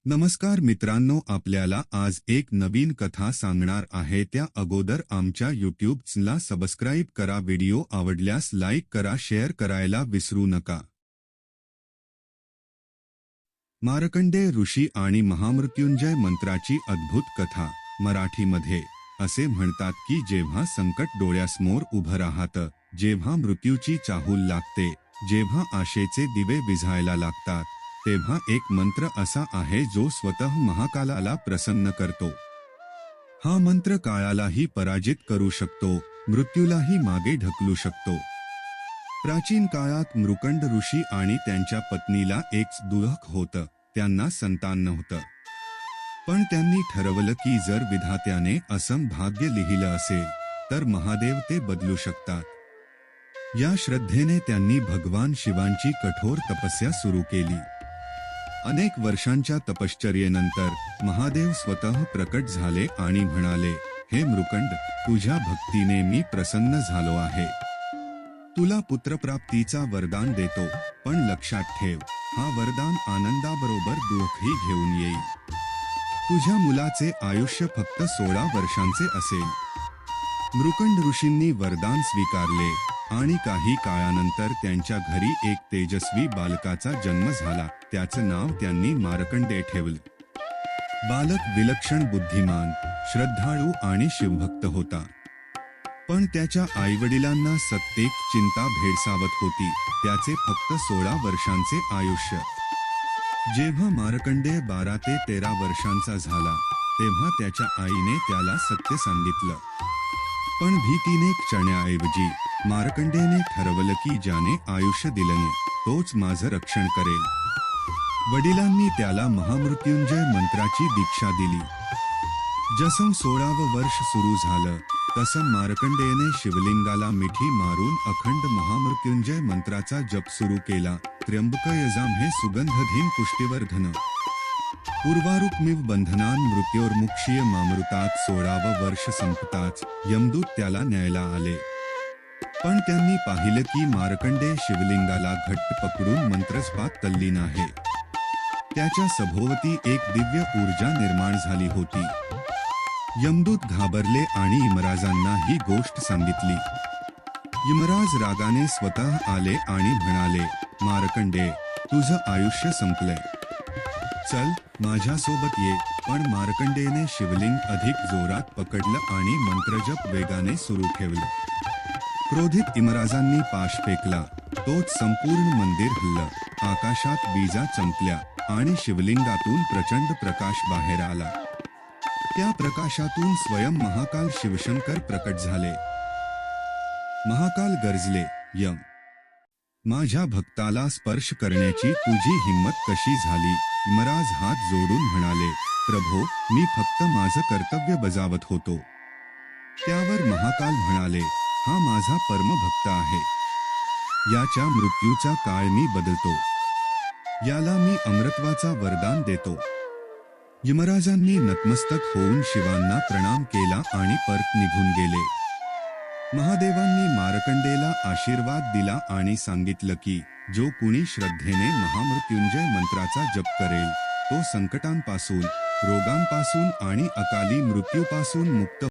नमस्कार मित्रांनो, आपल्याला आज एक नवीन कथा सांगणार आहे. त्या अगोदर आमच्या YouTube चॅनलला सबस्क्राइब करा. व्हिडिओ आवडल्यास लाईक करा, शेअर करायला विसरू नका. मार्कंडेय ऋषी आणि महामृत्युंजय मंत्राची अद्भुत कथा. मराठीमध्ये असे म्हणतात की जेव्हा संकट डोळ्यासमोर उभं राहतं, जेव्हा मृत्यूची चाहूल लागते, जेव्हा आशेचे दिवे विझायला लागतात, तेव्हा एक मंत्र असा आहे जो स्वतः महाकालाला प्रसन्न करतो. हा मंत्र काळालाही पराजित करू शकतो, मृत्यूलाही मागे ढकलू शकतो. प्राचीन काळात मृकंड ऋषी आणि त्यांच्या पत्नीला एक दुःख होतं. त्यांना संतान नव्हतं. पण त्यांनी ठरवलं की जर विधात्याने असं भाग्य लिहिलं असेल तर महादेव ते बदलू शकतात. या श्रद्धेने त्यांनी भगवान शिवांची कठोर तपस्या सुरू केली. अनेक वर्षांच्या तपश्चर्येनंतर महादेव स्वतः प्रकट झाले आणि म्हणाले, हे मृकंड, तुझ्या भक्तीने मी प्रसन्न झालो आहे. तुला पुत्रप्राप्तीचा वरदान देतो, पण लक्षात ठेव, हा वरदान आनंदाबरोबर दुःखही घेऊन येईल. तुझ्या मुलाचे आयुष्य फक्त 16 वर्षांचे असेल. मृकंड ऋषींनी वरदान स्वीकारले आणि काही काळानंतर त्यांच्या घरी एक तेजस्वी बालकाचा जन्म झाला. त्याचं नाव त्यांनी मार्कंडेय ठेवलं. बालक विलक्षण बुद्धिमान, श्रद्धाळू आणि शिवभक्त होता. पण त्याच्या आईवडिलांना सतत चिंता भेडसावत होती. त्याचे फक्त 16 वर्षांचे आयुष्य. जेव्हा मार्कंडेय 12 ते 13 वर्षांचा झाला, तेव्हा त्याच्या आईने त्याला सत्य सांगितलं. पण भीतीने क्षण्याऐवजी मार्कंडेयने ठरवलं की ज्याने आयुष्य दिलं तोच माझं रक्षण करेल. वडिलांनी त्याला महामृत्युंजय मंत्राची दीक्षा दिली. जसं 16वं वर्ष सुरू झालं, तसं मार्कंडेयने शिवलिंगाला मिठी मारून अखंड महामृत्युंजय मंत्राचा जप सुरू केला. त्र्यंबक यजामहे सुगंधधीन पुष्टिवर्धन उर्वारुकमिव बंधनान मृत्योर्मुक्षीय मामृतात. 16वं वर्ष संपताच यमदूत त्याला न्यायला आले. पण त्यांनी पाहिलं की मार्कंडेय शिवलिंगाला घट्ट पकडून मंत्रजपात तल्लीन आहे. त्याच्या सभोवती एक दिव्य ऊर्जा निर्माण झाली होती. यमदूत घाबरले आणि यमराजांना ही गोष्ट सांगितली. यमराज रागाने स्वतः आले आणि म्हणाले, मार्कंडेय, तुझं आयुष्य संपलंय. चल, माझ्यासोबत ये. पण मार्कंडेयने शिवलिंग अधिक जोरात पकडलं आणि मंत्रजप वेगाने सुरू ठेवलं. क्रोधित यमराजांनी पाश फेकला. तोच संपूर्ण मंदिर हललं. आकाशात वीजा चमकल्या आणि शिवलिंगातून प्रचंड प्रकाश बाहेर आला. त्या प्रकाशातून स्वयं महाकाल शिवशंकर प्रकट झाले. महाकाल गर्जले, यम, माझ्या भक्ताला स्पर्श करण्याची तुझी हिंमत कशी झाली? यमराज हात जोडून म्हणाले, प्रभो, मी फक्त माझं कर्तव्य बजावत होतो. त्यावर महाकाल म्हणाले, हा माझा परमभक्त आहे. याच्या मृत्यूचा काळ मी बदलतो. याला मी अमरत्वाचा वरदान देतो. यमराजांनी नतमस्तक होऊन शिवांना प्रणाम केला आणि परत निघून गेले. महादेवांनी मार्कंडेयला आशीर्वाद दिला आणि सांगितलं की जो कुणी श्रद्धेने महामृत्युंजय मंत्राचा जप करेल, तो संकटांपासून, रोगांपासून आणि अकाली मृत्यूपासून मुक्त